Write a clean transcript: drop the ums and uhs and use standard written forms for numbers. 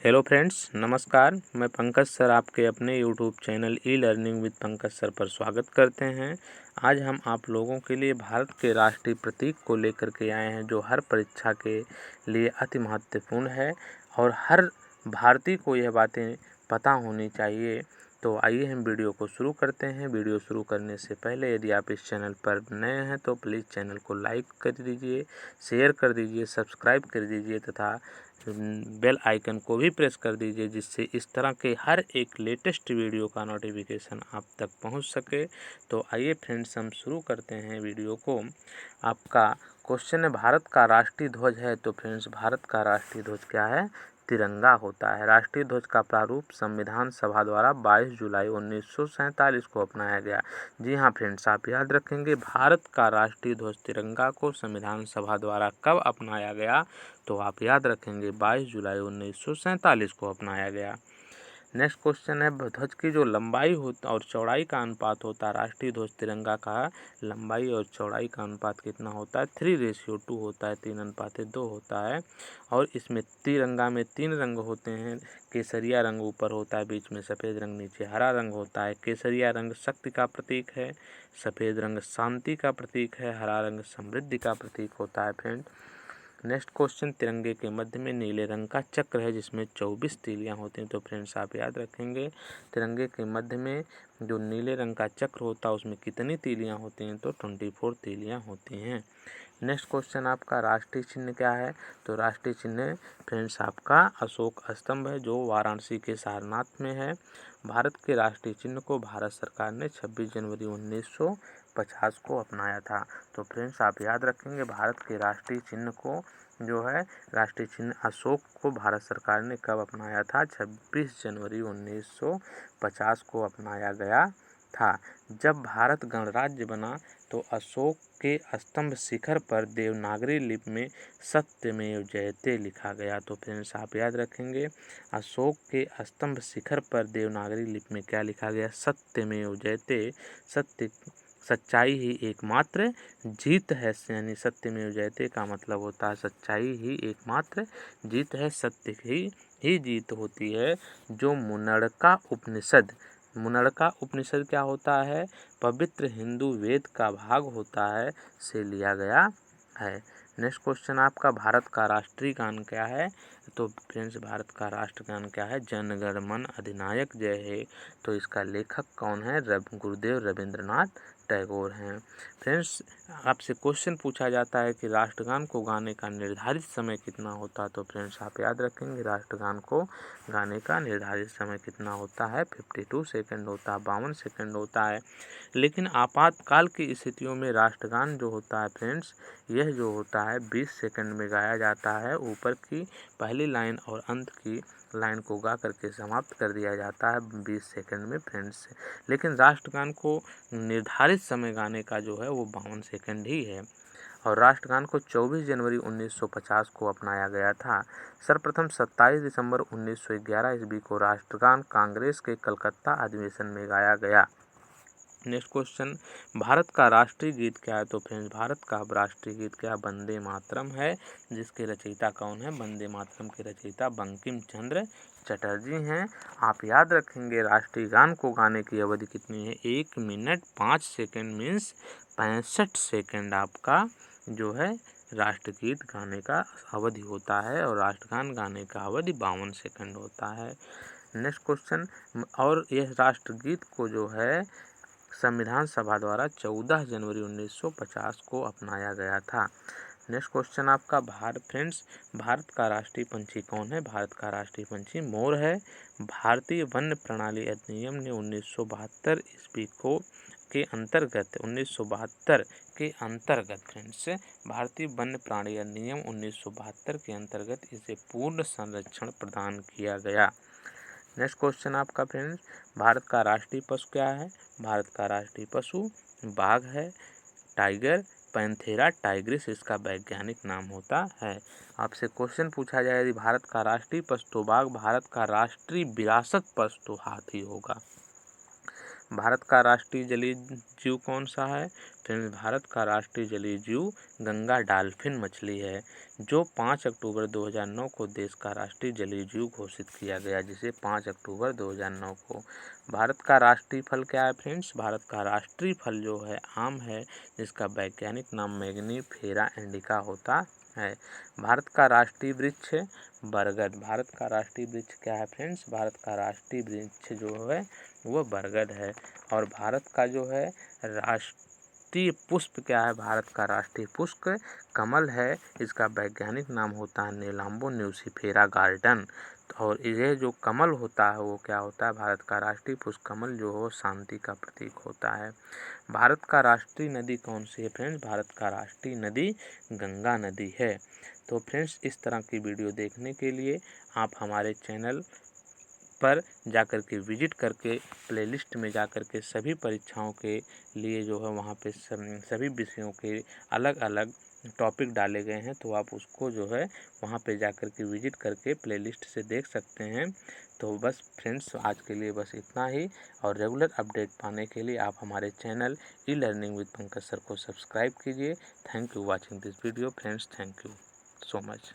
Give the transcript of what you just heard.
Hello friends, नमस्कार। मैं Pankaj sir आपके अपने YouTube channel e learning with Pankaj sir पर स्वागत करते हैं। आज हम आप लोगों के लिए भारत के राष्ट्रीय प्रतीक को लेकर के आए हैं, जो हर परीक्षा के लिए अति महत्वपूर्ण है और हर भारतीय को यह बातें पता होनी चाहिए। तो आइए हम वीडियो को शुरू करते हैं। वीडियो शुरू करने से पहले यदि आप इस चैनल पर नए हैं तो प्लीज़ चैनल को लाइक कर दीजिए, शेयर कर दीजिए, सब्सक्राइब कर दीजिए तथा बेल आइकन को भी प्रेस कर दीजिए, जिससे इस तरह के हर एक लेटेस्ट वीडियो का नोटिफिकेशन आप तक पहुंच सके। तो आइए फ्रेंड्स, हम शुरू करते हैं वीडियो को। आपका क्वेश्चन है, भारत का राष्ट्रीय ध्वज है। तो फ्रेंड्स, भारत का राष्ट्रीय ध्वज क्या है? तिरंगा होता है। राष्ट्रीय ध्वज का प्रारूप संविधान सभा द्वारा 22 जुलाई 1947 को अपनाया गया। जी हाँ फ्रेंड्स, आप याद रखेंगे, भारत का राष्ट्रीय ध्वज तिरंगा को संविधान सभा द्वारा कब अपनाया गया? तो आप याद रखेंगे 22 जुलाई 1947 को अपनाया गया। नेक्स्ट क्वेश्चन है, ध्वज की जो लंबाई होता और चौड़ाई का अनुपात होता है, राष्ट्रीय ध्वज तिरंगा का लंबाई और चौड़ाई का अनुपात कितना होता है? 3:2 होता है, 3:2 होता है। और इसमें तिरंगा में 3 रंग होते हैं। केसरिया रंग ऊपर होता है, बीच में सफ़ेद रंग, नीचे हरा रंग होता है। केसरिया रंग शक्ति का प्रतीक है, सफ़ेद रंग शांति का प्रतीक है, हरा रंग समृद्धि का प्रतीक होता है फ्रेंड। नेक्स्ट क्वेश्चन, तिरंगे के मध्य में नीले रंग का चक्र है, जिसमें 24 तीलियां होती हैं। तो फ्रेंड्स, आप याद रखेंगे, तिरंगे के मध्य में जो नीले रंग का चक्र होता है उसमें कितनी तीलियां होती हैं? तो 24 तीलियां होती हैं। नेक्स्ट क्वेश्चन, आपका राष्ट्रीय चिन्ह क्या है? तो राष्ट्रीय चिन्ह फ्रेंड्स आपका अशोक स्तंभ है, जो वाराणसी के सारनाथ में है। भारत के राष्ट्रीय चिन्ह को भारत सरकार ने 26 जनवरी 1950 को अपनाया था। तो फ्रेंड्स, आप याद रखेंगे, भारत के राष्ट्रीय चिन्ह को जो है राष्ट्रीय चिन्ह अशोक को भारत सरकार ने कब अपनाया था? 26 जनवरी 1950 को अपनाया गया था। जब भारत गणराज्य बना तो अशोक के स्तंभ शिखर पर देवनागरी लिपि में सत्यमेव जयते लिखा गया। तो फ्रेंड्स, आप याद रखेंगे, अशोक के स्तंभ शिखर पर देवनागरी लिपि में क्या लिखा गया? सत्यमेव जयते। सत्य, सच्चाई ही एकमात्र जीत है। यानी सत्यमेव जयते का मतलब होता है सच्चाई ही एकमात्र जीत है, सत्य ही जीत होती है। जो मुनड़का उपनिषद, मुनड़का उपनिषद क्या होता है? पवित्र हिंदू वेद का भाग होता है, से लिया गया है। नेक्स्ट क्वेश्चन, आपका भारत का राष्ट्रीय गान क्या है? तो फ्रेंड्स, भारत का राष्ट्रगान क्या है? जन गण मन अधिनायक जय हे। तो इसका लेखक कौन है? गुरुदेव रविंद्रनाथ टैगोर हैं। फ्रेंड्स, आपसे क्वेश्चन पूछा जाता है कि राष्ट्रगान को गाने का निर्धारित समय कितना होता है? तो फ्रेंड्स, आप याद रखेंगे, राष्ट्रगान को गाने का निर्धारित समय कितना होता है? 52 सेकंड होता है, 52 सेकंड होता है। लेकिन आपातकाल की स्थितियों में राष्ट्रगान जो होता है फ्रेंड्स, यह जो होता है 20 सेकंड में गाया जाता है। ऊपर की पहली लाइन और अंत की लाइन को गा करके समाप्त कर दिया जाता है 20 सेकंड में फ्रेंड्स। लेकिन राष्ट्रगान को निर्धारित समय गाने का जो है वो 52 सेकंड ही है। और राष्ट्रगान को 24 जनवरी 1950 को अपनाया गया था। सर्वप्रथम 27 दिसंबर 1911 ईस्वी को राष्ट्रगान कांग्रेस के कलकत्ता अधिवेशन में गाया गया। नेक्स्ट क्वेश्चन, भारत का राष्ट्रीय गीत क्या है? तो फ्रेंड्स, भारत का राष्ट्रीय गीत क्या? वंदे मातरम है, जिसके रचयिता कौन है? वंदे मातरम के रचयिता बंकिम चंद्र चटर्जी हैं। आप याद रखेंगे, राष्ट्रीय गान को गाने की अवधि कितनी है? 1 मिनट 5 सेकंड मीन्स 65 सेकंड आपका जो है राष्ट्रगीत गाने का अवधि होता है, और राष्ट्रगान गाने का अवधि 52 सेकंड होता है। नेक्स्ट क्वेश्चन, और यह राष्ट्रगीत को जो है संविधान सभा द्वारा 14 जनवरी 1950 को अपनाया गया था। नेक्स्ट क्वेश्चन, आपका फ्रेंड्स, भारत का राष्ट्रीय पंछी कौन है? भारत का राष्ट्रीय पंछी मोर है। भारतीय वन्य प्रणाली अधिनियम ने 1972 ईस्वी को के अंतर्गत 1972 के अंतर्गत फ्रेंड्स, भारतीय वन्य प्राणी अधिनियम 1972 के अंतर्गत इसे पूर्ण संरक्षण प्रदान किया गया। नेक्स्ट क्वेश्चन, आपका फ्रेंड्स, भारत का राष्ट्रीय पशु क्या है? भारत का राष्ट्रीय पशु बाघ है। टाइगर, पैंथेरा टाइग्रिस इसका वैज्ञानिक नाम होता है। आपसे क्वेश्चन पूछा जाए, यदि भारत का राष्ट्रीय पशु तो बाघ, भारत का राष्ट्रीय विरासत पशु तो हाथी होगा। भारत का राष्ट्रीय जलीय जीव कौन सा है? फ्रेंड्स, भारत का राष्ट्रीय जलीय जीव गंगा डॉल्फिन मछली है, जो 5 अक्टूबर 2009 को देश का राष्ट्रीय जलीय जीव घोषित किया गया, जिसे 5 अक्टूबर 2009 को। भारत का राष्ट्रीय फल क्या है फ्रेंड्स? भारत का राष्ट्रीय फल जो है आम है, जिसका वैज्ञानिक नाम मैंगिनीफेरा इंडिका होता है। भारत का राष्ट्रीय वृक्ष बरगद। भारत का राष्ट्रीय वृक्ष क्या है फ्रेंड्स? भारत का राष्ट्रीय वृक्ष जो है वो बरगद है। और भारत का जो है राष्ट्रीय पुष्प क्या है? भारत का राष्ट्रीय पुष्प कमल है, इसका वैज्ञानिक नाम होता है नीलाम्बो न्यूसिफेरा गार्डन। और यह जो कमल होता है वो क्या होता है? भारत का राष्ट्रीय पुष्प कमल जो हो शांति का प्रतीक होता है। भारत का राष्ट्रीय नदी कौन सी है फ्रेंड्स? भारत का राष्ट्रीय नदी गंगा नदी है। तो फ्रेंड्स, इस तरह की वीडियो देखने के लिए आप हमारे चैनल पर जाकर के विजिट करके प्लेलिस्ट में जाकर के सभी परीक्षाओं के लिए जो है वहाँ पे सभी विषयों के अलग अलग टॉपिक डाले गए हैं, तो आप उसको जो है वहाँ पे जाकर के विजिट करके प्लेलिस्ट से देख सकते हैं। तो बस फ्रेंड्स, आज के लिए बस इतना ही। और रेगुलर अपडेट पाने के लिए आप हमारे channel e learning with Pankaj sir को सब्सक्राइब कीजिए। Thank you watching this video friends. Thank you so much.